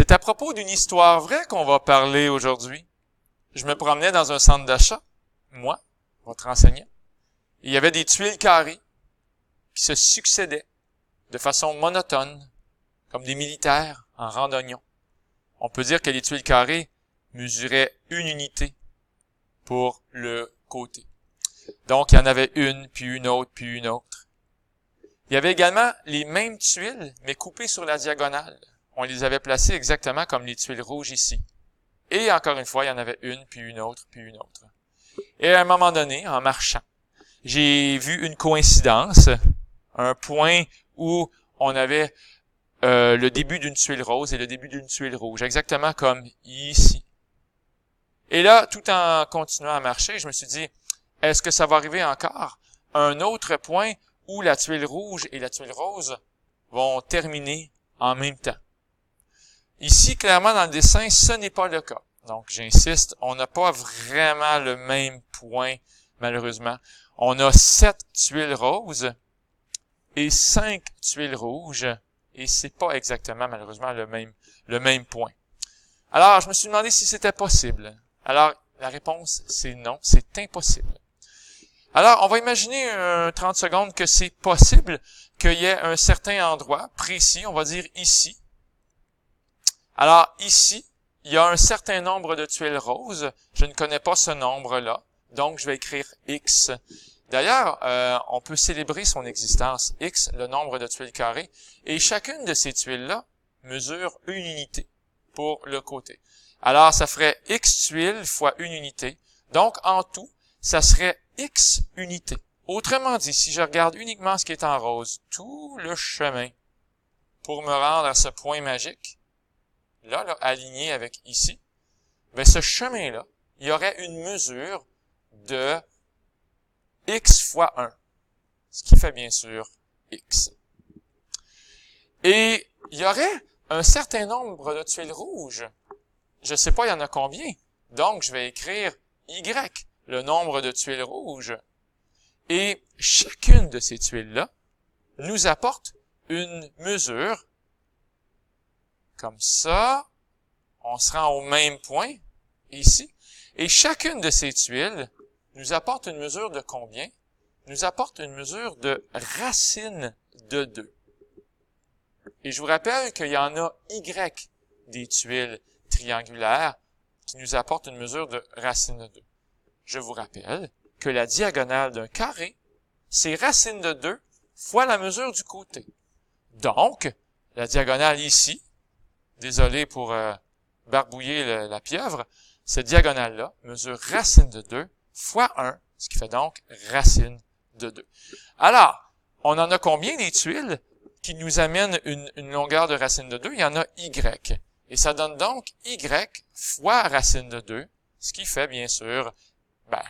C'est à propos d'une histoire vraie qu'on va parler aujourd'hui. Je me promenais dans un centre d'achat, moi, votre enseignant. Il y avait des tuiles carrées qui se succédaient de façon monotone, comme des militaires en rang d'oignon. On peut dire que les tuiles carrées mesuraient une unité pour le côté. Donc, il y en avait une, puis une autre, puis une autre. Il y avait également les mêmes tuiles, mais coupées sur la diagonale. On les avait placées exactement comme les tuiles rouges ici. Et encore une fois, il y en avait une, puis une autre, puis une autre. Et à un moment donné, en marchant, j'ai vu une coïncidence, un point où on avait le début d'une tuile rose et le début d'une tuile rouge, exactement comme ici. Et là, tout en continuant à marcher, je me suis dit, est-ce que ça va arriver encore? Un autre point où la tuile rouge et la tuile rose vont terminer en même temps. Ici, clairement, dans le dessin, ce n'est pas le cas. Donc, j'insiste, on n'a pas vraiment le même point, malheureusement. On a 7 tuiles roses et 5 tuiles rouges, et c'est pas exactement, malheureusement, le même point. Alors, je me suis demandé si c'était possible. Alors, la réponse, c'est non, c'est impossible. Alors, on va imaginer 30 secondes que c'est possible qu'il y ait un certain endroit précis, on va dire ici. Alors, ici, il y a un certain nombre de tuiles roses. Je ne connais pas ce nombre-là, donc je vais écrire X. D'ailleurs, on peut célébrer son existence, X, le nombre de tuiles carrées, et chacune de ces tuiles-là mesure une unité pour le côté. Alors, ça ferait X tuiles fois une unité. Donc, en tout, ça serait X unités. Autrement dit, si je regarde uniquement ce qui est en rose, tout le chemin pour me rendre à ce point magique, là, aligné avec ici, ben ce chemin-là, il y aurait une mesure de X fois 1, ce qui fait bien sûr X. Et il y aurait un certain nombre de tuiles rouges. Je ne sais pas, il y en a combien. Donc, je vais écrire Y, le nombre de tuiles rouges. Et chacune de ces tuiles-là nous apporte une mesure. Comme ça, on se rend au même point, ici. Et chacune de ces tuiles nous apporte une mesure de combien? Nous apporte une mesure de racine de 2. Et je vous rappelle qu'il y en a Y des tuiles triangulaires qui nous apportent une mesure de racine de 2. Je vous rappelle que la diagonale d'un carré, c'est racine de 2 fois la mesure du côté. Donc, la diagonale ici, désolé pour barbouiller la pieuvre, cette diagonale-là mesure racine de 2 fois 1, ce qui fait donc racine de 2. Alors, on en a combien des tuiles qui nous amènent une longueur de racine de 2? Il y en a Y. Et ça donne donc Y fois racine de 2, ce qui fait bien sûr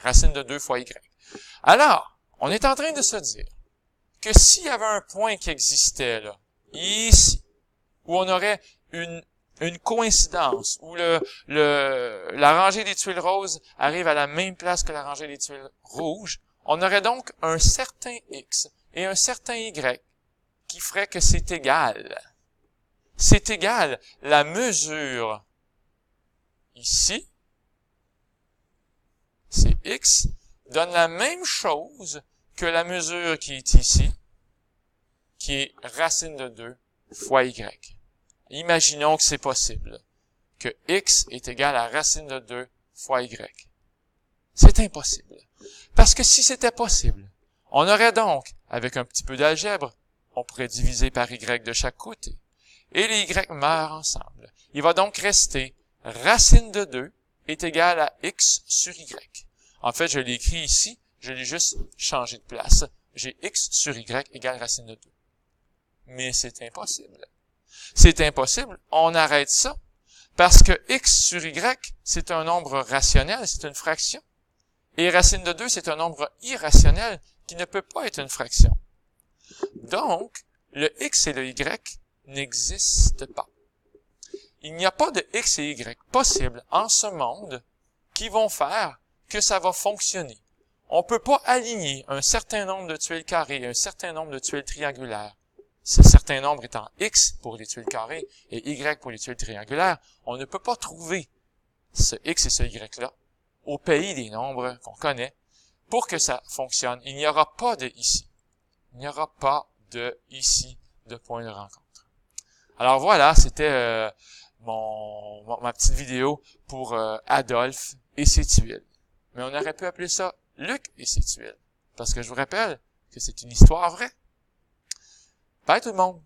racine de 2 fois Y. Alors, on est en train de se dire que s'il y avait un point qui existait là, ici, où on aurait une coïncidence, où la rangée des tuiles roses arrive à la même place que la rangée des tuiles rouges, on aurait donc un certain X et un certain Y qui ferait que c'est égal. C'est égal. La mesure ici, c'est X, donne la même chose que la mesure qui est ici, qui est racine de 2 fois Y. Imaginons que c'est possible, que X est égal à racine de 2 fois Y. C'est impossible. Parce que si c'était possible, on aurait donc, avec un petit peu d'algèbre, on pourrait diviser par Y de chaque côté. Et les Y meurent ensemble. Il va donc rester racine de 2 est égal à X sur Y. En fait, je l'ai écrit ici, je l'ai juste changé de place. J'ai X sur Y égale racine de 2. Mais c'est impossible. C'est impossible, on arrête ça. Parce que X sur Y, c'est un nombre rationnel, c'est une fraction. Et racine de 2, c'est un nombre irrationnel qui ne peut pas être une fraction. Donc, le X et le Y n'existent pas. Il n'y a pas de X et Y possibles en ce monde qui vont faire que ça va fonctionner. On peut pas aligner un certain nombre de tuiles carrées et un certain nombre de tuiles triangulaires ce certain nombre étant x pour les tuiles carrées et y pour les tuiles triangulaires, on ne peut pas trouver ce x et ce y-là au pays des nombres qu'on connaît pour que ça fonctionne. Il n'y aura pas de ici. Il n'y aura pas de ici de point de rencontre. Alors voilà, c'était ma petite vidéo pour Adolphe et ses tuiles. Mais on aurait pu appeler ça Luc et ses tuiles. Parce que je vous rappelle que c'est une histoire vraie. Bye tout le monde!